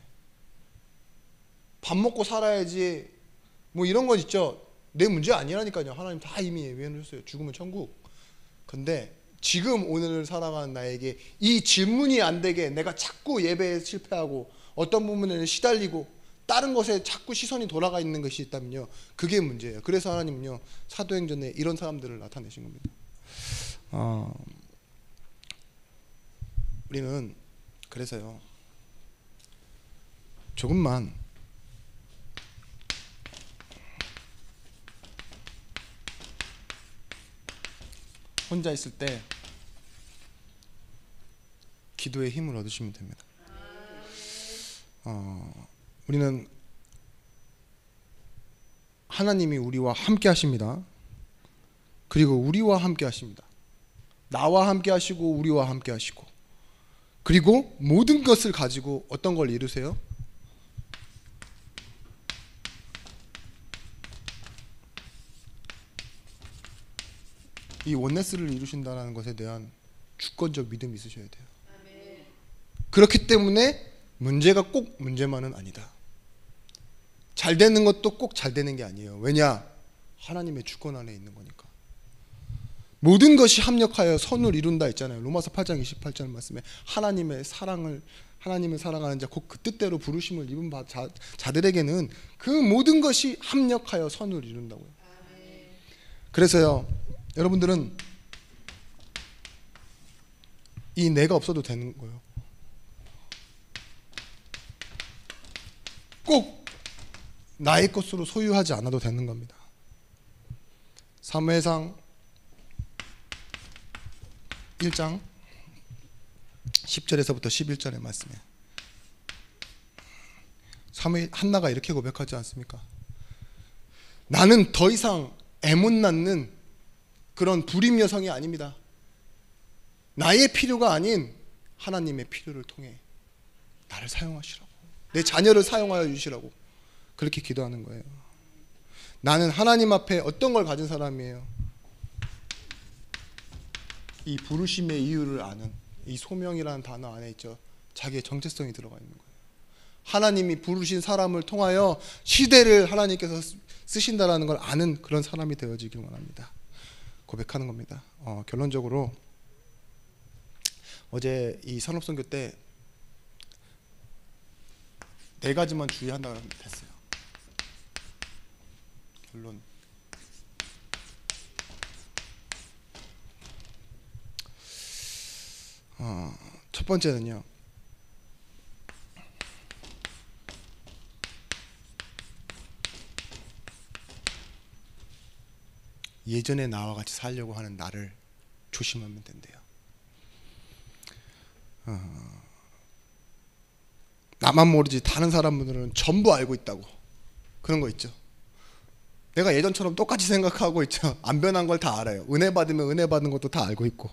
밥 먹고 살아야지 뭐 이런 건 있죠. 내 문제 아니라니까요. 하나님 다 이미 예비해 놓으셨어요. 죽으면 천국. 근데 지금 오늘을 살아가는 나에게 이 질문이 안 되게 내가 자꾸 예배에 실패하고 어떤 부분에는 시달리고 다른 것에 자꾸 시선이 돌아가 있는 것이 있다면요, 그게 문제예요. 그래서 하나님은요 사도행전에 이런 사람들을 나타내신 겁니다. 우리는 그래서요 조금만 혼자 있을 때 기도의 힘을 얻으시면 됩니다. 우리는 하나님이 우리와 함께 하십니다. 그리고 우리와 함께 하십니다. 나와 함께 하시고 우리와 함께 하시고, 그리고 모든 것을 가지고 어떤 걸 이루세요? 이 원네스를 이루신다는 것에 대한 주권적 믿음이 있으셔야 돼요. 그렇기 때문에 문제가 꼭 문제만은 아니다. 잘 되는 것도 꼭 잘 되는 게 아니에요. 왜냐? 하나님의 주권 안에 있는 거니까. 모든 것이 합력하여 선을 이룬다 했잖아요. 로마서 8장 28절 말씀에 하나님을 사랑하는 자 곧 그 뜻대로 부르심을 입은 자들에게는 그 모든 것이 합력하여 선을 이룬다고요. 그래서요, 여러분들은 이 내가 없어도 되는 거예요. 꼭 나의 것으로 소유하지 않아도 되는 겁니다. 사무엘상 1장 10절에서부터 11절의 말씀에 사무엘 한나가 이렇게 고백하지 않습니까? 나는 더 이상 애못 낳는 그런 불임 여성이 아닙니다. 나의 필요가 아닌 하나님의 필요를 통해 나를 사용하시라고, 내 자녀를 사용하여 주시라고 그렇게 기도하는 거예요. 나는 하나님 앞에 어떤 걸 가진 사람이에요? 이 부르심의 이유를 아는, 이 소명이라는 단어 안에 있죠. 자기의 정체성이 들어가 있는 거예요. 하나님이 부르신 사람을 통하여 시대를 하나님께서 쓰신다라는 걸 아는 그런 사람이 되어지길 원합니다. 고백하는 겁니다. 결론적으로 어제 이 산업선교 때 4가지만 주의한다고 했어요. 결론. 첫 번째는요, 예전의 나와 같이 살려고 하는 나를 조심하면 된대요. 나만 모르지 다른 사람들은 전부 알고 있다고, 그런 거 있죠. 내가 예전처럼 똑같이 생각하고 있죠. 안 변한 걸 다 알아요. 은혜 받으면 은혜 받은 것도 다 알고 있고,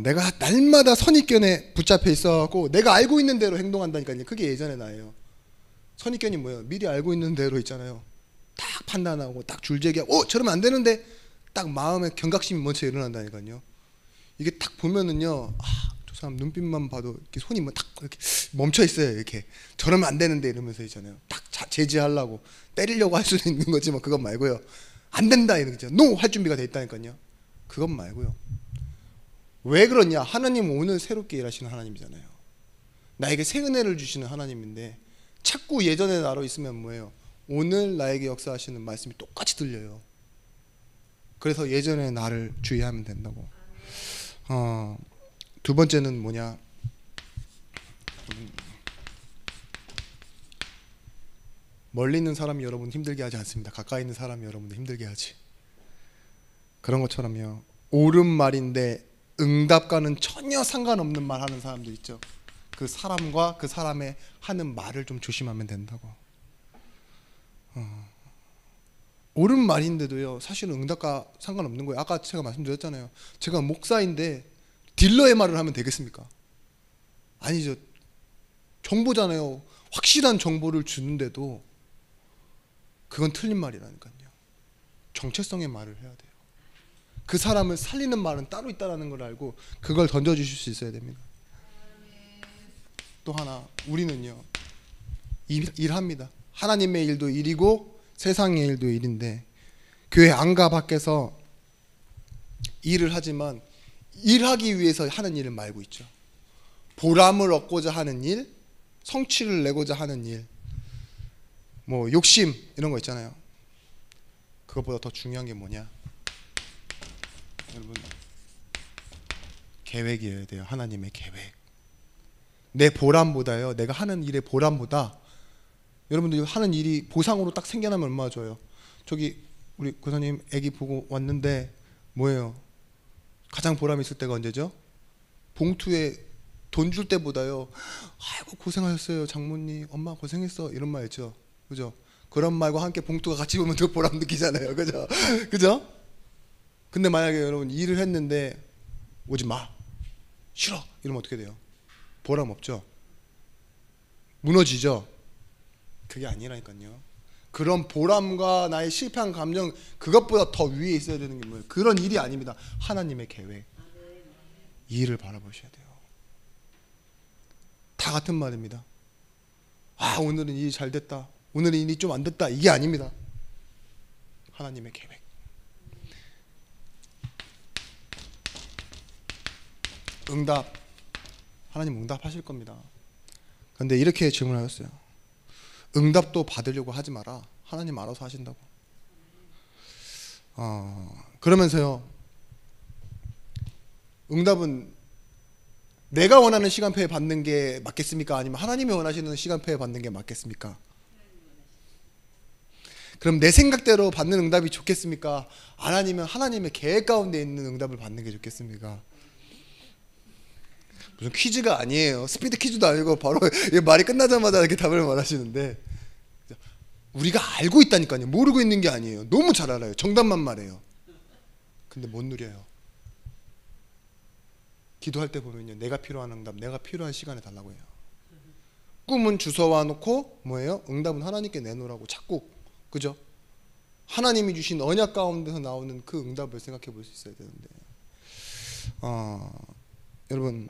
내가 날마다 선입견에 붙잡혀 있어갖고 내가 알고 있는 대로 행동한다니까요. 그게 예전의 나예요. 선입견이 뭐예요? 미리 알고 있는 대로 있잖아요. 딱 판단하고 딱 줄제기하고 저러면 안 되는데 딱 마음에 경각심이 먼저 일어난다니까요. 이게 딱 보면은요, 저 사람 눈빛만 봐도 이렇게 손이 딱 이렇게 멈춰 있어요. 이렇게 저러면 안 되는데 이러면서 있잖아요. 딱 제지하려고 때리려고 할 수도 있는 거지만 그것 말고요, 안 된다 이런 거죠. 노 할 준비가 돼 있다니까요. 그것 말고요. 왜 그러냐? 하나님은 오늘 새롭게 일하시는 하나님이잖아요. 나에게 새 은혜를 주시는 하나님인데 자꾸 예전의 나로 있으면 뭐예요? 오늘 나에게 역사하시는 말씀이 똑같이 들려요. 그래서 예전의 나를 주의하면 된다고. 두 번째는 뭐냐? 멀리 있는 사람이 여러분 힘들게 하지 않습니다. 가까이 있는 사람이 여러분들 힘들게 하지. 그런 것처럼요, 옳은 말인데 응답과는 전혀 상관없는 말 하는 사람들 있죠. 그 사람과 그 사람의 하는 말을 좀 조심하면 된다고. 옳은 말인데도요, 사실은 응답과 상관없는 거예요. 아까 제가 말씀드렸잖아요. 제가 목사인데 딜러의 말을 하면 되겠습니까? 아니죠. 정보잖아요. 확실한 정보를 주는데도 그건 틀린 말이라니까요. 정체성의 말을 해야 돼요. 그 사람을 살리는 말은 따로 있다는 걸 알고 그걸 던져주실 수 있어야 됩니다. 또 하나, 우리는요, 일합니다. 하나님의 일도 일이고 세상의 일도 일인데, 교회 안가 밖에서 일을 하지만 일하기 위해서 하는 일을 말고 있죠. 보람을 얻고자 하는 일, 성취를 내고자 하는 일, 뭐 욕심 이런 거 있잖아요. 그것보다 더 중요한 게 뭐냐? 여러분, 계획이어야 돼요. 하나님의 계획. 내 보람보다요, 내가 하는 일의 보람보다, 여러분들 하는 일이 보상으로 딱 생겨나면 얼마나 좋아요. 저기 우리 교사님 애기 보고 왔는데 뭐예요? 가장 보람 있을 때가 언제죠? 봉투에 돈 줄 때보다요, 아이고 고생하셨어요 장모님, 엄마 고생했어, 이런 말 있죠. 그죠? 그런 말과 함께 봉투가 같이 오면 더 보람 느끼잖아요. 그죠? 그죠? 근데 만약에 여러분 일을 했는데 오지 마, 싫어, 이러면 어떻게 돼요? 보람 없죠? 무너지죠? 그게 아니라니까요. 그런 보람과 나의 실패한 감정, 그것보다 더 위에 있어야 되는 게 뭐예요? 그런 일이 아닙니다. 하나님의 계획. 이 일을 바라보셔야 돼요. 다 같은 말입니다. 아, 오늘은 일이 잘 됐다, 오늘은 일이 좀 안 됐다, 이게 아닙니다. 하나님의 계획. 응답, 하나님 응답하실 겁니다. 그런데 이렇게 질문하셨어요. 응답도 받으려고 하지 마라, 하나님 알아서 하신다고. 그러면서요, 응답은 내가 원하는 시간표에 받는 게 맞겠습니까? 아니면 하나님이 원하시는 시간표에 받는 게 맞겠습니까? 그럼 내 생각대로 받는 응답이 좋겠습니까? 아니면 하나님의 계획 가운데 있는 응답을 받는 게 좋겠습니까? 무슨 퀴즈가 아니에요. 스피드 퀴즈도 아니고 바로 말이 끝나자마자 이렇게 답을 말하시는데, 우리가 알고 있다니까요. 모르고 있는 게 아니에요. 너무 잘 알아요. 정답만 말해요. 근데 못 누려요. 기도할 때 보면요, 내가 필요한 응답, 내가 필요한 시간에 달라고 해요. 꿈은 주워와 놓고 뭐예요? 응답은 하나님께 내놓으라고 자꾸, 그죠? 하나님이 주신 언약 가운데서 나오는 그 응답을 생각해 볼 수 있어야 되는데, 여러분,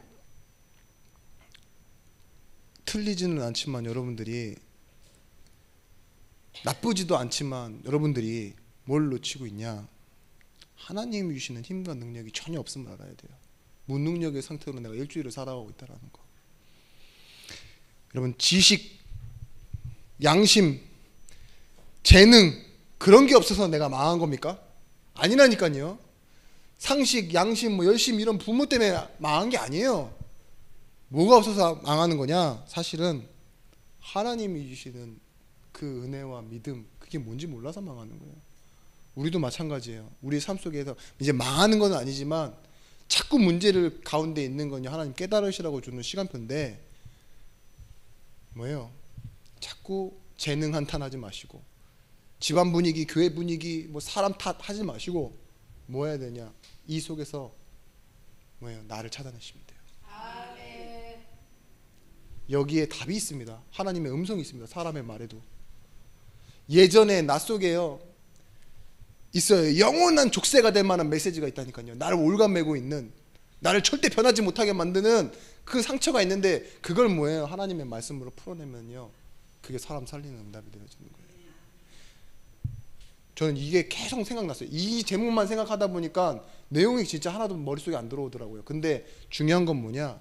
틀리지는 않지만 여러분들이, 나쁘지도 않지만 여러분들이 뭘 놓치고 있냐? 하나님이 주시는 힘과 능력이 전혀 없음을 알아야 돼요. 무능력의 상태로 내가 일주일을 살아가고 있다는 거. 여러분, 지식, 양심, 재능, 그런 게 없어서 내가 망한 겁니까? 아니라니까요. 상식, 양심, 열심, 이런 부모 때문에 망한 게 아니에요. 뭐가 없어서 망하는 거냐? 사실은 하나님이 주시는 그 은혜와 믿음, 그게 뭔지 몰라서 망하는 거예요. 우리도 마찬가지예요. 우리 삶 속에서 이제 망하는 건 아니지만 자꾸 문제를 가운데 있는 건 하나님 깨달으시라고 주는 시간표인데, 뭐예요? 자꾸 재능 한탄하지 마시고, 집안 분위기, 교회 분위기, 사람 탓하지 마시고, 뭐 해야 되냐? 이 속에서 뭐예요? 나를 찾아내시면 돼요. 아멘. 여기에 답이 있습니다. 하나님의 음성이 있습니다. 사람의 말에도. 예전에 나 속에요, 있어요. 영원한 족쇄가 될 만한 메시지가 있다니까요. 나를 올가매고 있는, 나를 절대 변하지 못하게 만드는 그 상처가 있는데, 그걸 뭐예요? 하나님의 말씀으로 풀어내면요, 그게 사람 살리는 응답이 되어지는 거예요. 저는 이게 계속 생각났어요. 이 제목만 생각하다 보니까 내용이 진짜 하나도 머릿속에 안 들어오더라고요. 근데 중요한 건 뭐냐?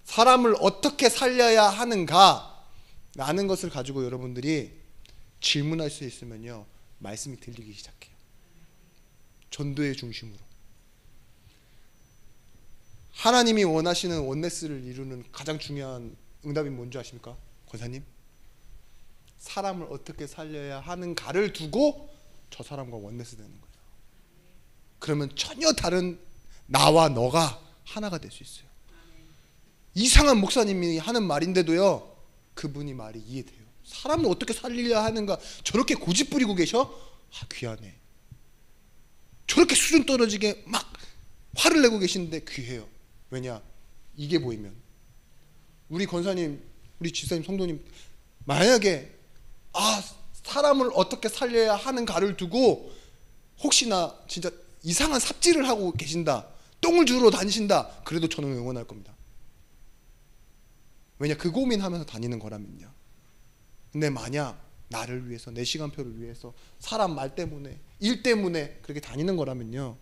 사람을 어떻게 살려야 하는가 라는 것을 가지고 여러분들이 질문할 수 있으면요, 말씀이 들리기 시작해요. 전도의 중심으로. 하나님이 원하시는 원네스를 이루는 가장 중요한 응답이 뭔지 아십니까? 권사님? 사람을 어떻게 살려야 하는가를 두고 저 사람과 원네스 되는 거예요. 그러면 전혀 다른 나와 너가 하나가 될 수 있어요. 이상한 목사님이 하는 말인데도요, 그분이 말이 이해돼요. 사람을 어떻게 살리려 하는가, 저렇게 고집 부리고 계셔? 귀하네. 저렇게 수준 떨어지게 막 화를 내고 계시는데 귀해요. 왜냐? 이게 보이면. 우리 권사님, 우리 지사님, 성도님, 만약에 사람을 어떻게 살려야 하는가를 두고 혹시나 진짜 이상한 삽질을 하고 계신다, 똥을 주러 다니신다, 그래도 저는 응원할 겁니다. 왜냐? 그 고민하면서 다니는 거라면요. 근데 만약 나를 위해서, 내 시간표를 위해서 사람 말 때문에, 일 때문에 그렇게 다니는 거라면요,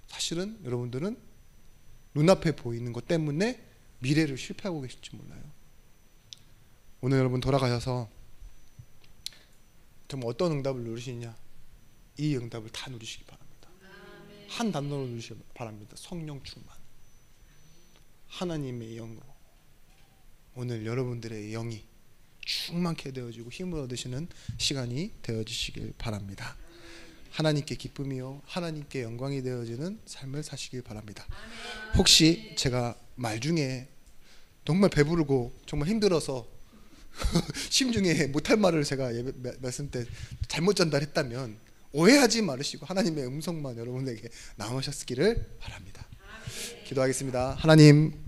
사실은 여러분들은 눈앞에 보이는 것 때문에 미래를 실패하고 계실지 몰라요. 오늘 여러분 돌아가셔서 정말 어떤 응답을 누리시느냐, 이 응답을 다 누리시기 바랍니다. 한 단어로 누리시기 바랍니다. 성령 충만. 하나님의 영으로 오늘 여러분들의 영이 충만케 되어지고 힘을 얻으시는 시간이 되어지시길 바랍니다. 하나님께 기쁨이요 하나님께 영광이 되어지는 삶을 사시길 바랍니다. 혹시 제가 말 중에 정말 배부르고 정말 힘들어서 심중에 못할 말을 제가 말씀 때 잘못 전달했다면 오해하지 말으시고 하나님의 음성만 여러분에게 나오셨기를 바랍니다. 기도하겠습니다. 하나님,